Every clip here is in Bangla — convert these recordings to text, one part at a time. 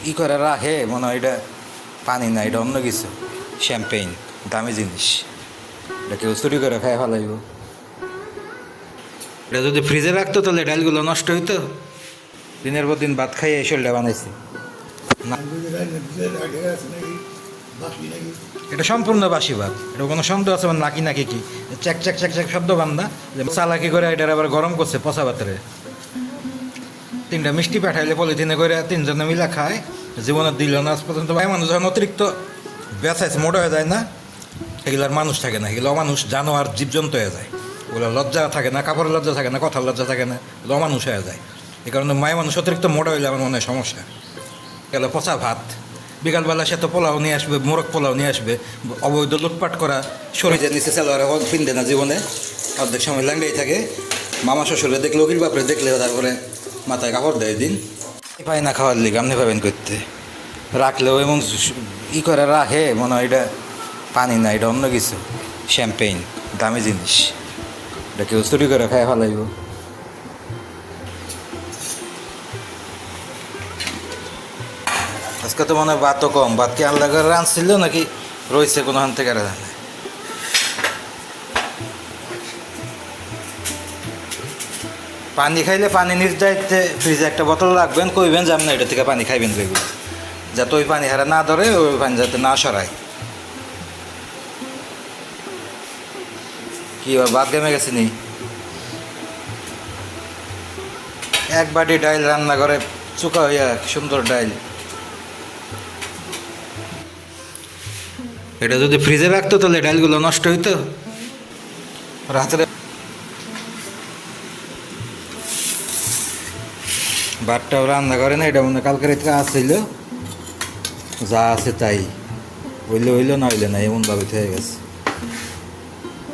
ই করে রাখে মনে হয় এটা পানি না, এটা অন্য কিছু, শ্যাম্পেইন, দামি জিনিস। এটা কেউ চুরি করে খায় ফেলাইব। এটা যদি ফ্রিজে রাখতো তাহলে ডালগুলো নষ্ট হইতো। দিনের পর দিন ভাত খাইয়ে শরীরটা বানাইছি না। এটা সম্পূর্ণ বাসি ভাত, এটা কোনো সন্দেহ আছে মানে নাকি নাকি কি চ্যাক চ্যাক চ্যাক চ্যাক শব্দ বান্ধা যে চালাকি করে এটার আবার গরম করছে পচা ভাতের। তিনটা মিষ্টি পাঠাইলে পলিথিনে করে তিনজনে মিলা খায়, জীবনে দিল না আজ পর্যন্ত। ভাই মানুষ যখন অতিরিক্ত বেসাইছে মোটা হয়ে যায় না, এগুলার মানুষ থাকে না, এগুলো অমানুষ জানোয়ার জীবজন্তু হয়ে যায়। ওগুলো লজ্জা থাকে না, কাপড়ের লজ্জা থাকে না, কথার লজ্জা থাকে না, এগুলো অমানুষ হয়ে যায়। এই কারণে মায় মানুষ অতিরিক্ত মোটা হইলে আমার মনে হয় সমস্যা। গেল পচা ভাত, বিকালবেলা সে তো পোলাও নিয়ে আসবে, মোরগ পোলাও নিয়ে আসবে, অবৈধ লুটপাট করা শরীরের নিচে চালোয়ারে পিনবে না জীবনে, অর্ধেক সময় ল্যাংড়াই থাকে। মামা শ্বশুরে দেখলে উকিল বাপরে দেখলে তারপরে মাথায় কাপড় দেয় দিন পায় না খাওয়ার লিগে। আপনি পাবেন করতে রাখলেও এবং ই করে রাখে মনে হয় এটা পানি না, এটা অন্য কিছু, শ্যাম্পেইন, দামি জিনিস। এটা কেউ চুরি করে খায় ফেলাইব। আজকে তো মনে হয় ভাতও কম, ভাত কি আলাদা করে রাঁধছিল নাকি রয়েছে কোনোখান থেকে জানে। পানি খাইলে পানি নির্যাইতে ফ্রিজে একটা বোতল রাখবেন, কইবেন যে আপনি এটা থেকে পানি খাইবেন যেগুলো, যাতে ওই পানি হারা না ধরে, ওই পানি যাতে না সরায়। কি ভাত ঘেমে গেছে নি? এক বাটি ডাইল রান্না করে চুকা হইয়া সুন্দর ডাইল। এটা যদি ফ্রিজে রাখতো তাহলে ডাইলগুলো নষ্ট হইতো। রাত্রে ভাতটাও রান্না করে না, এটা মনে কালকের থেকে আসছিল, যা আছে তাই, হইলে হইলো না হইলে না, এমনভাবে থেকে গেছে।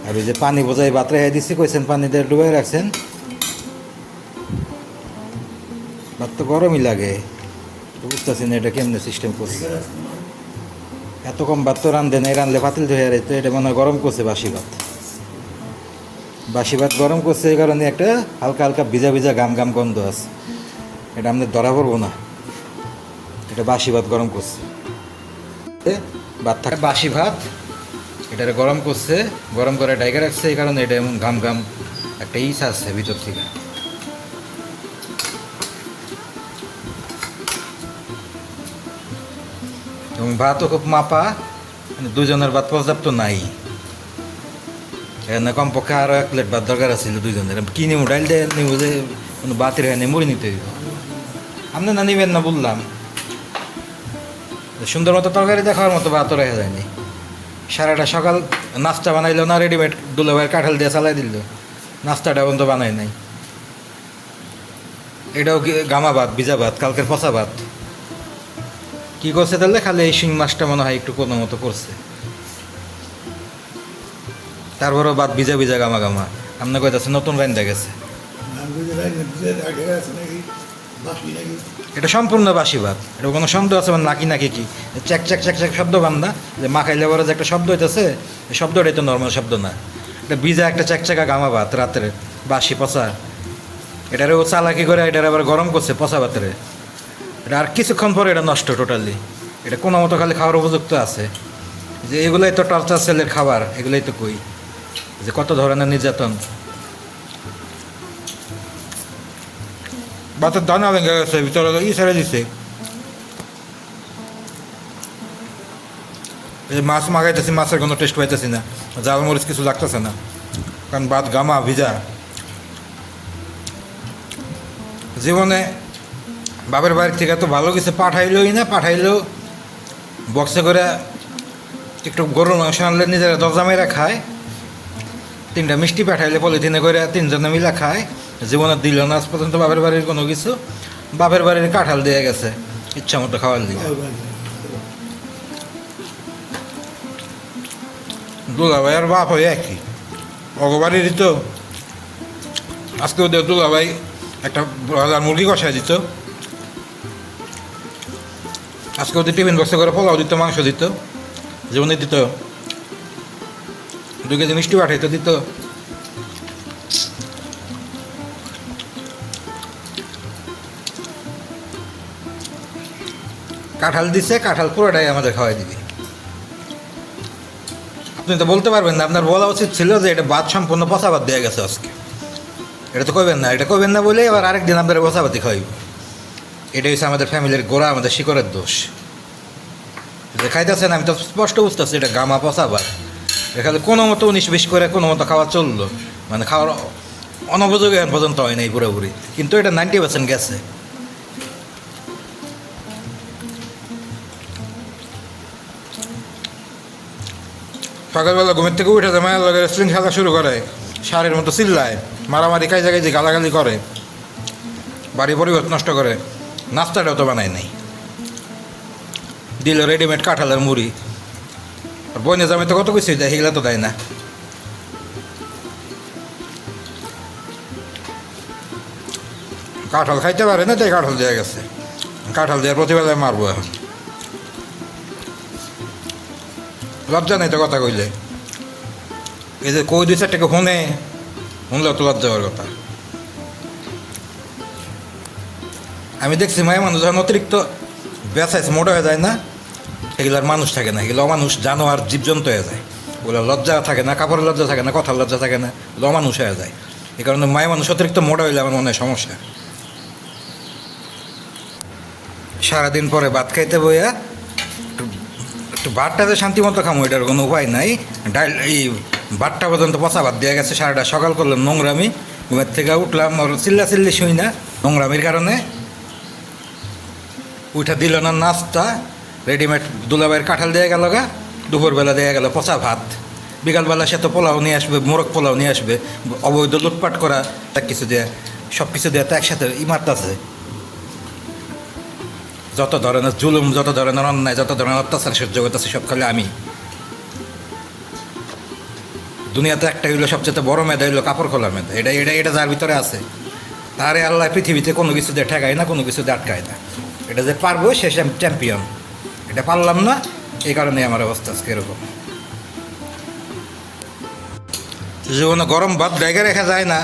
আর ওই যে পানি বোঝাই ভাত রেখে দিচ্ছি, কইছেন পানি দিয়ে ডুবাই রাখছেন, ভাত তো গরমই লাগে, তো বুঝতেছি না এটা কেমনে সিস্টেম করছে। এত কম ভাত তো রান্ধে না, রানলে পাতিল ধরে তো এটা মনে হয় গরম করছে বাসি ভাত। বাসি ভাত গরম করছে, এই কারণে একটা হালকা হালকা ভিজা ভিজা গাম গাম গন্ধ আছে। এটা আমাদের ধরা পড়বো না, এটা বাসি ভাত গরম করছে। ভাত থাকে বাসি ভাত, এটা গরম করছে, গরম করে ডাইকা রাখছে, এই কারণে এটা এমন ঘাম ঘাম একটা ইস আসছে ভিতর থেকে। এবং ভাতও খুব মাপা, মানে দুজনের ভাত পর্যাপ্ত নাই, এখানে কমপক্ষে আরও 1 প্লেট ভাত দরকার ছিল দুজনের। কি নিবো ডাইল দিয়ে নিবো যে কোনো ভাতের এখানে মুড়ি নিতে হইব। আপনি না নিবেন না বললাম, সুন্দর মতো তরকারি দেখার মতো ভাতও রেখে যায়নি। সারাটা সকাল নাস্তা বানাইলো না, রেডিমেড দুলাভাইয়ের কাঁঠাল দিয়ে চালাই দিল, নাস্তাটা পর্যন্ত বানাই নাই। এটাও গামা ভাত, ভিজা ভাত, কালকের পচা ভাত। কী করছে তাহলে? খালি এই শিং মাছটা মনে হয় একটু কোনো মতো করছে, তারপরেও ভাত ভিজা ভিজা গামা গামা। আপনার কইতাছে নতুন রান্না গেছে। এটা সম্পূর্ণ বাসি ভাত, এটা কোনো সন্দেহ আছে মানে নাকি নাকি কি চ্যাক চ্যাক চ্যাক চ্যাক শব্দ বান্ধা যে মাখাইলে বড় যে একটা শব্দ হইতেছে, এই শব্দটাই তো নর্মাল শব্দ না। এটা ভিজা একটা চ্যাকচাকা গামা ভাত রাত্রে, বাসি পচা। এটারে ও চালাকি করে এটার আবার গরম করছে পচা ভাতের। এটা আর কিছুক্ষণ পরে এটা নষ্ট টোটালি। এটা কোনো মতো খালি খাওয়ার উপযুক্ত আছে, যে এগুলোই তো টর্চার সেলের খাবার, এগুলোই তো কই যে কত ধরনের নির্যাতন। ভাতের দানা ভেঙে গেছে, ভিতরে ই ছেড়ে দিছে। এই মাছ মাখাইতেছি, মাছের কোনো টেস্ট পাইতেছি না, জাল মরিচ কিছু লাগতেছে না, কারণ ভাত গামা ভিজা। জীবনে বাপের বাড়ির থেকে তো ভালো কিছু পাঠাইলই না, পাঠাইলেও বক্সে করে একটু গরুর মাংস আনলে নিজেরা দরজা মেরা খায়। 3টা মিষ্টি পাঠাইলে পলিথিনে করে তিনজনে মিলা খায়, জীবনে দিল না আজ পর্যন্ত বাপের বাড়ির কোনো কিছু। বাপের বাড়ির কাঁঠাল দিয়ে গেছে ইচ্ছা মতো খাওয়ার দিকে। দুলাভাই আর বাপ হয় একই, অগবাড়িরই তো। আজকে ওদের দুলাভাই একটা ব্রয়লার মুরগি কষায় দিত, আজকে ওদের টিফিন বক্সে করে পোলাও দিত, মাংস দিত, জীবনে দিত 2 কেজি মিষ্টি পাঠাইতো দিত। কাঁঠাল দিছে, কাঁঠাল পুরোটাই আমাদের খাওয়াই দিবি। আপনি তো বলতে পারবেন না, আপনার বলা উচিত ছিল যে এটা ভাত সম্পূর্ণ পচা ভাত দেওয়া গেছে আজকে। এটা তো কইবেন না, এটা কইবেন না বলে আবার আরেকদিন আপনার পচা ভাতি খাওয়াইব। এটা হচ্ছে আমাদের ফ্যামিলির গোড়া, আমাদের শিকড়ের দোষ। যে খাইতেছেন আমি তো স্পষ্ট বুঝতেছি এটা গামা পচা ভাত। এখানে কোনো মতো 19-20 করে কোনো মতো খাওয়া চললো, মানে খাওয়ার অনুপযোগী এখন পর্যন্ত হয় নাই পুরোপুরি, কিন্তু এটা 90% গেছে। সকালবেলা ঘুমের থেকে উঠে মায়ের লগে রেসলিং খেলা শুরু করে, সারের মতো চিল্লায়, মারামারি কাইজাকাইজি গালাগালি করে, বাড়ি পরিবেশ নষ্ট করে। নাস্তাটাও তো বানায় নাই, দিল রেডিমেড কাঁঠালের মুড়ি। আর বইনে জামাই তো কত কিছু দেয়, সেগুলো তো দেয় না। কাঁঠাল খাইতে পারে না, তাই কাঁঠাল দেওয়া গেছে। কাঁঠাল দেওয়ার প্রতিবেলায় মারবো এখন। লজ্জা নেই তো কথা কইলে। এই যে কই 2-4টাকে শুনলেও তো লজ্জা হওয়ার কথা। আমি দেখছি মায়ের মানুষ যখন অতিরিক্ত বেসাইজ মোটা হয়ে যায় না, এগুলার মানুষ থাকে না, এগুলো অমানুষ জানোয়ার জীবজন্তু হয়ে যায়। ওগুলো লজ্জা থাকে না, কাপড়ের লজ্জা থাকে না, কথার লজ্জা থাকে না, ওগুলো অমানুষ হয়ে যায়। এই কারণে মায়ের মানুষ অতিরিক্ত মোটা হইলে আমার মনে হয় সমস্যা। সারাদিন পরে ভাত খাইতে বইয়া একটু ভাতটাতে শান্তি মতো খামো, এটার কোনো উপায় নাই। ডাল এই ভাতটা পর্যন্ত পচা ভাত দেওয়া গেছে। সারাটা সকাল করলাম নোংরামি, ঘুমের থেকে উঠলাম আর চিল্লি শুই না নোংরামির কারণে। উঠা দিল না নাস্তা, রেডিমেড দুলাভাইয়ের কাঁঠাল দেওয়া গেল গা, দুপুরবেলা দেওয়া গেল পচা ভাত, বিকালবেলা সে তো পোলাও নিয়ে আসবে, মোরগ পোলাও নিয়ে আসবে, অবৈধ লুটপাট করা এক কিছু দেয়া, সব কিছু দেওয়া তো একসাথে ইমার্ত আছে। যত ধরনের জুলুম, যত ধরনের অন্যায়, যত ধরনের অত্যাচার সহ্য করতেছে সব খালি আমি। দুনিয়াতে একটা হইলো সবচেয়ে বড় মেধা হইলো কাপড় খোলার মেধা। এটা এটা এটা যার ভিতরে আছে, তারে আল্লাহ পৃথিবীতে কোনো কিছু দিয়ে ঠেকায় না, কোনো কিছু দিয়ে আটকায় না। এটা যে পারবো সে চ্যাম্পিয়ন। এটা পারলাম না, এই কারণে আমার অবস্থা আজকে এরকম। জীবনে গরম ভাত জায়গা রেখা যায় না,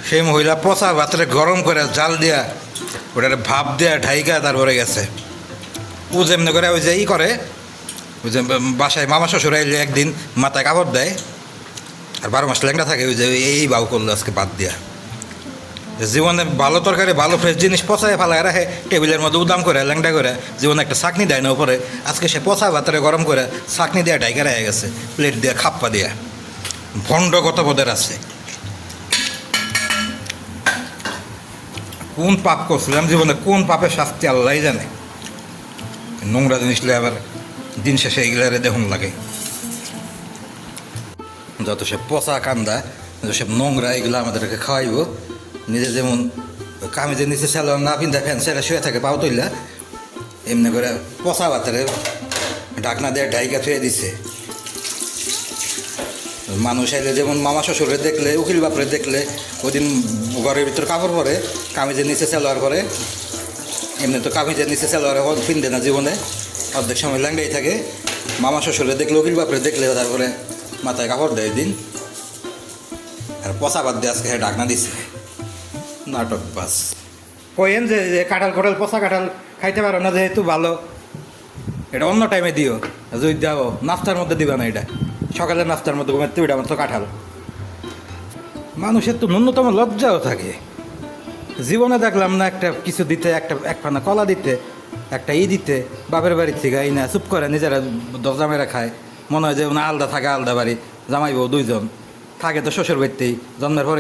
সেই মহিলা পচা ভাতরে গরম করে জাল দিয়া ওটারে ভাপ দেয়া ঢাইকা তারপরে গেছে। ও যেমনি করে ওই যে করে, ওই যে বাসায় মামা শ্বশুর আইলে একদিন মাথায় কাপড় দেয় আর 12 মাস ল্যাংটা থাকে, ওই যে এই বাউ করলো আজকে বাদ দিয়া। জীবনে ভালো তরকারি, ভালো ফ্রেশ জিনিস পচায় ফেলায় রাখে টেবিলের মধ্যে উদাম করে ল্যাংটা করে, জীবনে একটা চাকনি দেয় না উপরে। আজকে সে পচা ভাতরে গরম করে চাকনি দেওয়া ঢাইকা রেখে গেছে, প্লেট দিয়ে খাপ্পা দিয়া। ভণ্ড কত পদের আছে। কোন পাপ করছিলাম জীবনে, কোন পাপের শাস্তি আল্লাহ জানে। নোংরা জিনিসলে আবার দিন শেষে এগুলারে দেখুন লাগে। যত সব পচা কান্দা, যত সব নোংরা, এগুলো আমাদেরকে খাওয়াইব। নিজে যেমন কামিজের নিচে সালোয়ার না পিন্ধা ফ্যান সেটা শুয়ে থাকে পাও তৈলা, এমনি করে পচা ভাতের ঢাকনা দিয়ে ঢাইকা থুয়ে দিছে। মানুষ আইলে যেমন মামা শ্বশুরে দেখলে, উকিল বাপরে দেখলে ওই দিন ঘরের ভিতর কাপড় পরে, কামিজের নিচে সালোয়ার পরে। এমনি তো কামিজের নিচে সালোয়ার পিনতে না জীবনে, অর্ধেক সময় ল্যাংড়াই থাকে। মামা শ্বশুরে দেখলে, উকিল বাপরে দেখলে তারপরে মাথায় কাপড় দেয় দিন। আর পচা ভাত দিয়ে আজকে ঢাকনা দিছে। নাটক বাস কইেন যে কাঁঠাল কোঠাল পচা কাঁঠাল খাইতে পারো না যেহেতু ভালো, এটা অন্য টাইমে দিও। যদি দাও নাস্তার মধ্যে দিবা না, এটা সকালের নাস্তার মধ্যে ঘুমাতে ওইটা আমার তো কাঁঠাল। মানুষের তো ন্যূনতম লজ্জাও থাকে। জীবনে দেখলাম না একটা কিছু দিতে, এক পানা কলা দিতে, একটা দিতে বাপের বাড়ির থেকে এই না চুপ করে নিজেরা দরজা মেরা খায়। মনে হয় যে আলাদা থাকে, আলাদা বাড়ি, জামাই বউ 2জন থাকে তো শ্বশুর বাড়িতেই, জন্মের পরে